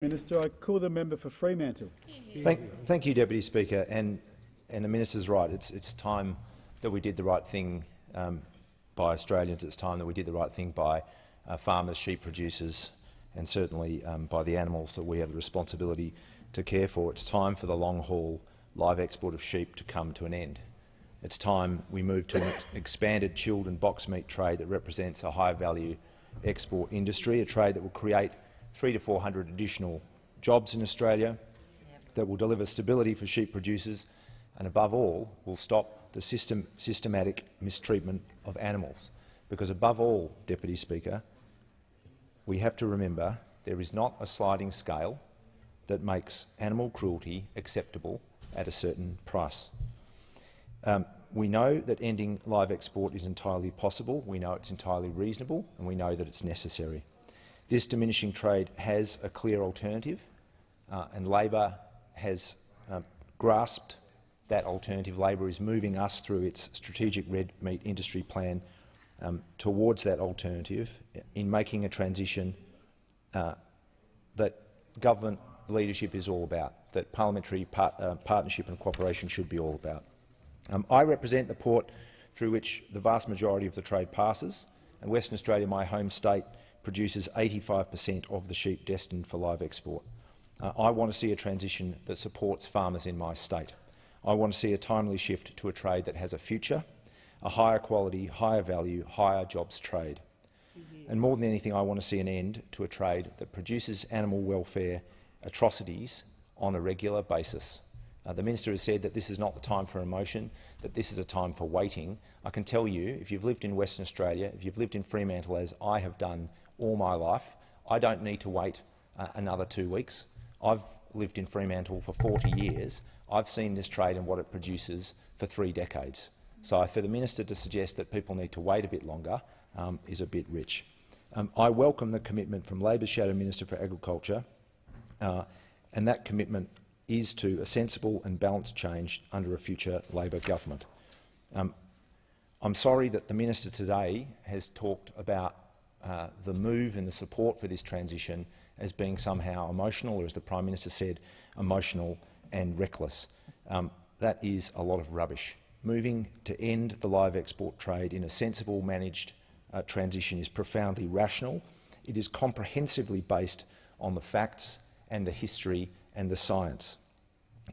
Minister, I call the member for Fremantle. Thank you, Deputy Speaker. And the minister's right. It's time that we did the right thing by Australians. It's time that we did the right thing by farmers, sheep producers, and certainly by the animals that we have the responsibility to care for. It's time for the long-haul live export of sheep to come to an end. It's time we move to an expanded chilled and box meat trade that represents a high-value export industry, a trade that will create 300 to 400 additional jobs in Australia, that will deliver stability for sheep producers, and above all will stop the systematic mistreatment of animals. Because above all, Deputy Speaker, we have to remember there is not a sliding scale that makes animal cruelty acceptable at a certain price. We know that ending live export is entirely possible, we know it's entirely reasonable, and we know that it's necessary. This diminishing trade has a clear alternative, and Labor has grasped that alternative. Labor is moving us through its strategic red meat industry plan towards that alternative in making a transition that government leadership is all about, that parliamentary partnership and cooperation should be all about. I represent the port through which the vast majority of the trade passes, and Western Australia, my home state, produces 85% of the sheep destined for live export. I want to see a transition that supports farmers in my state. I want to see a timely shift to a trade that has a future, a higher quality, higher value, higher jobs trade. And more than anything, I want to see an end to a trade that produces animal welfare atrocities on a regular basis. The minister has said that this is not the time for emotion, that this is a time for waiting. I can tell you, if you've lived in Western Australia, if you've lived in Fremantle as I have done all my life, I don't need to wait another 2 weeks. I've lived in Fremantle for 40 years. I've seen this trade and what it produces for 3 decades. So for the minister to suggest that people need to wait a bit longer is a bit rich. I welcome the commitment from Labor's Shadow Minister for Agriculture, and that commitment is to a sensible and balanced change under a future Labor government. I'm sorry that the minister today has talked about the move and the support for this transition as being somehow emotional, or as the Prime Minister said, emotional and reckless. That is a lot of rubbish. Moving to end the live export trade in a sensible, managed transition is profoundly rational. It is comprehensively based on the facts and the history and the science.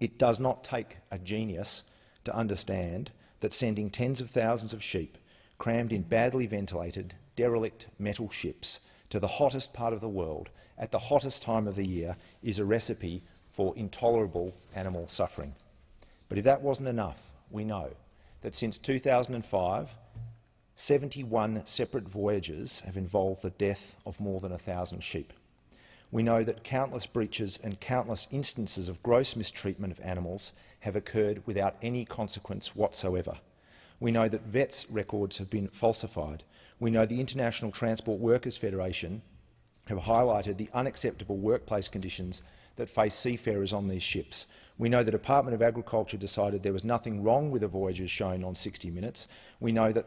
It does not take a genius to understand that sending tens of thousands of sheep crammed in badly ventilated, derelict metal ships to the hottest part of the world at the hottest time of the year is a recipe for intolerable animal suffering. But if that wasn't enough, we know that since 2005, 71 separate voyages have involved the death of more than 1,000 sheep. We know that countless breaches and countless instances of gross mistreatment of animals have occurred without any consequence whatsoever. We know that vets' records have been falsified. We know the International Transport Workers Federation have highlighted the unacceptable workplace conditions that face seafarers on these ships. We know the Department of Agriculture decided there was nothing wrong with the voyages shown on 60 Minutes. We know that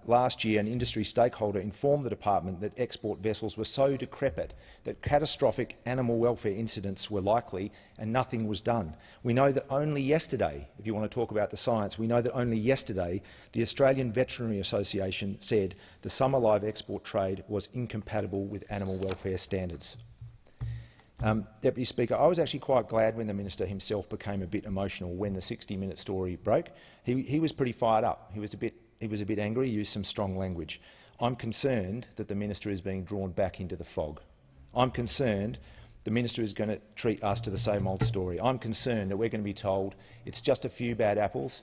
last year an industry stakeholder informed the department that export vessels were so decrepit that catastrophic animal welfare incidents were likely and nothing was done. We know that only yesterday, if you want to talk about the science, we know that only yesterday the Australian Veterinary Association said the summer live export trade was incompatible with animal welfare standards. Deputy Speaker, I was actually quite glad when the minister himself became a bit emotional when the 60 Minute story broke. He was pretty fired up. He was a bit angry, he used some strong language. I'm concerned that the minister is being drawn back into the fog. I'm concerned the minister is going to treat us to the same old story. I'm concerned that we're going to be told it's just a few bad apples,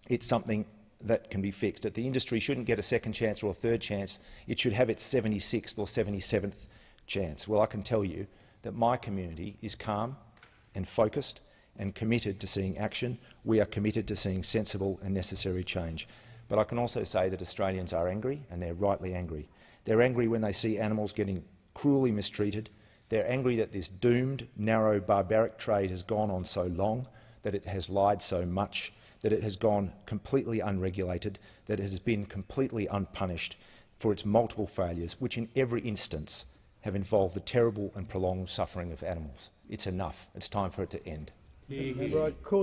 it's something that can be fixed, that the industry shouldn't get a second chance or a third chance, it should have its 76th or 77th chance. Well, I can tell you that my community is calm and focused and committed to seeing action. We are committed to seeing sensible and necessary change. But I can also say that Australians are angry, and they're rightly angry. They're angry when they see animals getting cruelly mistreated. They're angry that this doomed, narrow, barbaric trade has gone on so long, that it has lied so much, that it has gone completely unregulated, that it has been completely unpunished for its multiple failures, which in every instance have involved the terrible and prolonged suffering of animals. It's enough. It's time for it to end. Member, I call